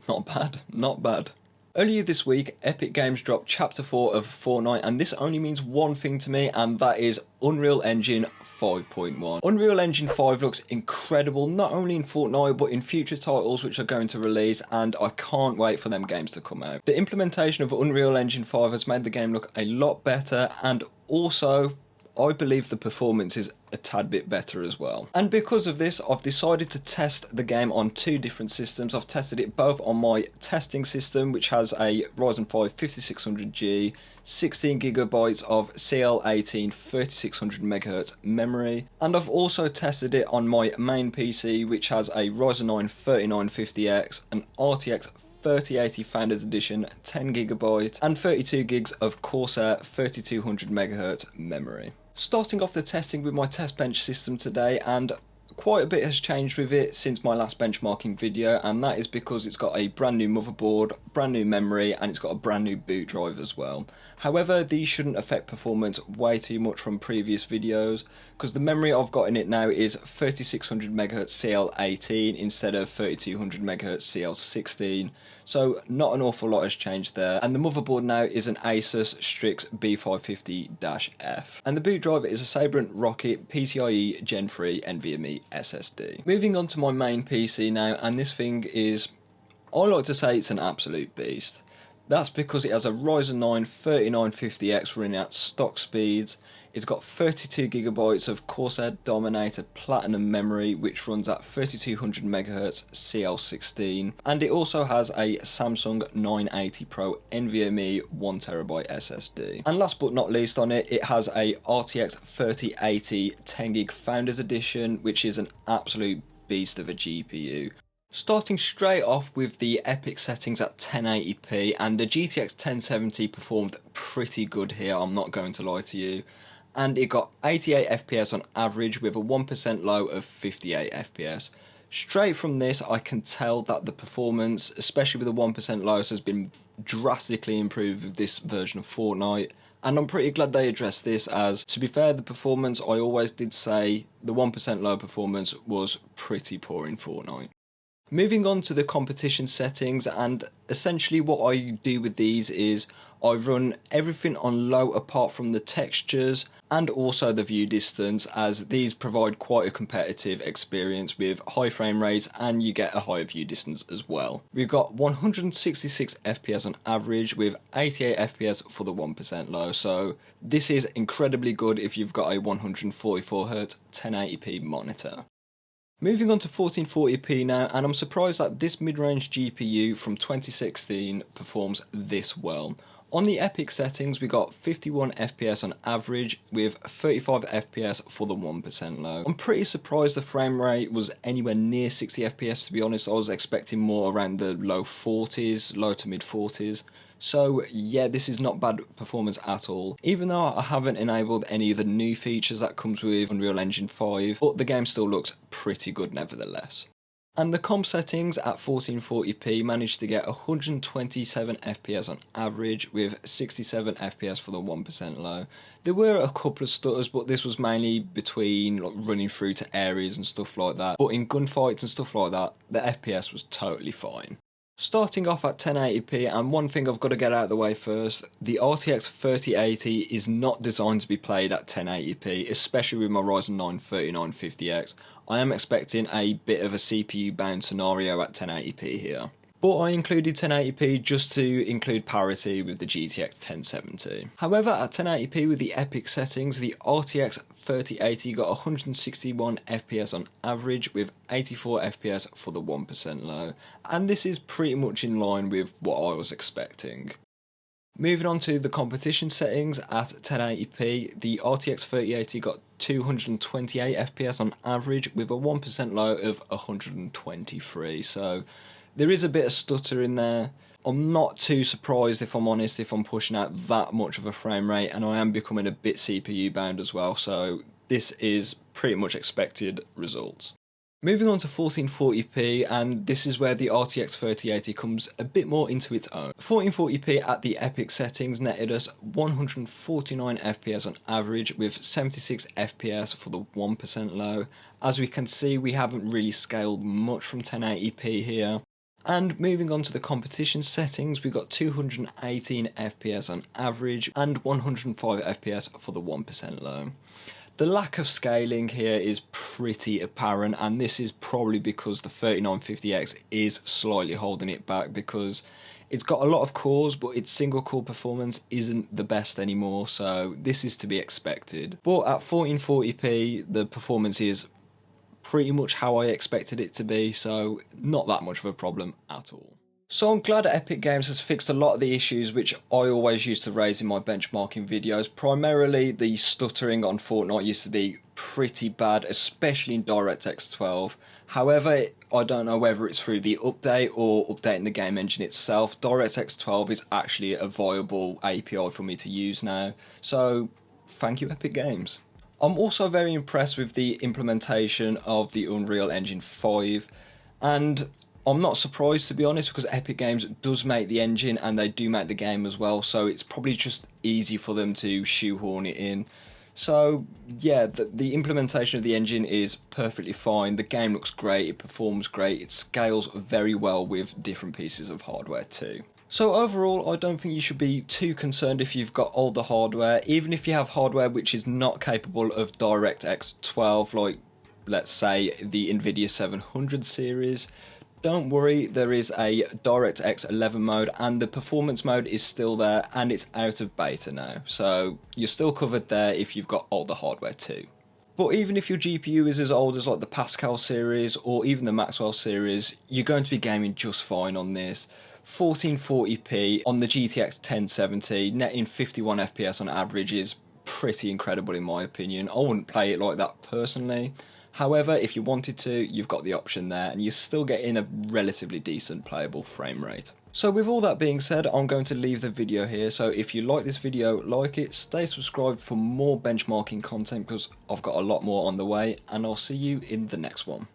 Not bad, not bad. Earlier this week, Epic Games dropped Chapter 4 of Fortnite, and this only means one thing to me, and that is Unreal Engine 5.1. Unreal Engine 5 looks incredible, not only in Fortnite, but in future titles which are going to release, and I can't wait for them games to come out. The implementation of Unreal Engine 5 has made the game look a lot better, and also I believe the performance is a tad bit better as well. And because of this, I've decided to test the game on two different systems. I've tested it both on my testing system, which has a Ryzen 5 5600G, 16GB of CL18 3600MHz memory, and I've also tested it on my main PC, which has a Ryzen 9 3950X, an RTX 3080 Founders Edition 10GB and 32GB of Corsair 3200MHz memory. Starting off the testing with my test bench system today, and quite a bit has changed with it since my last benchmarking video, and that is because it's got a brand new motherboard, brand new memory, and it's got a brand new boot drive as well. However, these shouldn't affect performance way too much from previous videos, because the memory I've got in it now is 3600MHz CL18 instead of 3200MHz CL16, so not an awful lot has changed there. And the motherboard now is an ASUS Strix B550-F, and the boot drive is a Sabrent Rocket PCIe Gen 3 NVMe SSD. Moving on to my main PC now, and this thing is, I like to say it's an absolute beast. That's because it has a Ryzen 9 3950X running at stock speeds. It's got 32GB of Corsair Dominator Platinum memory, which runs at 3200MHz CL16, and it also has a Samsung 980 Pro NVMe 1TB SSD. And last but not least on it, it has a RTX 3080 10GB Founders Edition, which is an absolute beast of a GPU. Starting straight off with the Epic settings at 1080p, and the GTX 1070 performed pretty good here, I'm not going to lie to you. And it got 88 FPS on average with a 1% low of 58 FPS. Straight from this, I can tell that the performance, especially with the 1% lows, has been drastically improved with this version of Fortnite. And I'm pretty glad they addressed this, as to be fair, the performance, I always did say the 1% low performance was pretty poor in Fortnite. Moving on to the competition settings, and essentially what I do with these is I run everything on low apart from the textures and also the view distance, as these provide quite a competitive experience with high frame rates and you get a higher view distance as well. We've got 166 FPS on average with 88 FPS for the 1% low, so this is incredibly good if you've got a 144Hz 1080p monitor. Moving on to 1440p now, and I'm surprised that this mid-range GPU from 2016 performs this well. On the Epic settings, we got 51 FPS on average with 35 FPS for the 1% low. I'm pretty surprised the frame rate was anywhere near 60 FPS, to be honest. I was expecting more around the low 40s, low to mid 40s. So yeah, this is not bad performance at all, even though I haven't enabled any of the new features that comes with Unreal Engine 5, but the game still looks pretty good nevertheless. And the comp settings at 1440p managed to get 127 FPS on average with 67 FPS for the 1% low. There were a couple of stutters, but this was mainly between running through to areas and stuff like that, but in gunfights and stuff like that, the FPS was totally fine. Starting off at 1080p, and one thing I've got to get out of the way first, the RTX 3080 is not designed to be played at 1080p, especially with my Ryzen 9 3950X. I am expecting a bit of a CPU bound scenario at 1080p here. But I included 1080p just to include parity with the GTX 1070. However, at 1080p with the Epic settings, the RTX 3080 got 161 FPS on average with 84 FPS for the 1% low, and this is pretty much in line with what I was expecting. Moving on to the competition settings at 1080p, the RTX 3080 got 228 FPS on average with a 1% low of 123, so there is a bit of stutter in there. I'm not too surprised, if I'm honest, if I'm pushing out that much of a frame rate, and I am becoming a bit CPU bound as well, so this is pretty much expected results. Moving on to 1440p, and this is where the RTX 3080 comes a bit more into its own. 1440p at the Epic settings netted us 149 FPS on average with 76 FPS for the 1% low. As we can see, we haven't really scaled much from 1080p here. And moving on to the competition settings, we've got 218 FPS on average and 105 FPS for the 1% low. The lack of scaling here is pretty apparent, and this is probably because the 3950X is slightly holding it back, because it's got a lot of cores, but its single core performance isn't the best anymore, so this is to be expected. But at 1440p, the performance is pretty much how I expected it to be, so not that much of a problem at all. So I'm glad Epic Games has fixed a lot of the issues which I always used to raise in my benchmarking videos. Primarily the stuttering on Fortnite used to be pretty bad, especially in DirectX 12. However, I don't know whether it's through the update or updating the game engine itself. DirectX 12 is actually a viable API for me to use now, so thank you Epic Games. I'm also very impressed with the implementation of the Unreal Engine 5, and I'm not surprised, to be honest, because Epic Games does make the engine and they do make the game as well, so it's probably just easy for them to shoehorn it in. So yeah, the implementation of the engine is perfectly fine. The game looks great, it performs great, it scales very well with different pieces of hardware too. So overall, I don't think you should be too concerned if you've got older hardware, even if you have hardware which is not capable of DirectX 12, like let's say the Nvidia 700 series. Don't worry, there is a DirectX 11 mode and the performance mode is still there, and it's out of beta now, so you're still covered there if you've got older hardware too. But even if your GPU is as old as like the Pascal series or even the Maxwell series, you're going to be gaming just fine on this. 1440p on the GTX 1070, netting 51 FPS on average is pretty incredible in my opinion. I wouldn't play it like that personally. However, if you wanted to, you've got the option there, and you're still getting a relatively decent playable frame rate. So with all that being said, I'm going to leave the video here, so if you like this video, like it, stay subscribed for more benchmarking content, because I've got a lot more on the way, and I'll see you in the next one.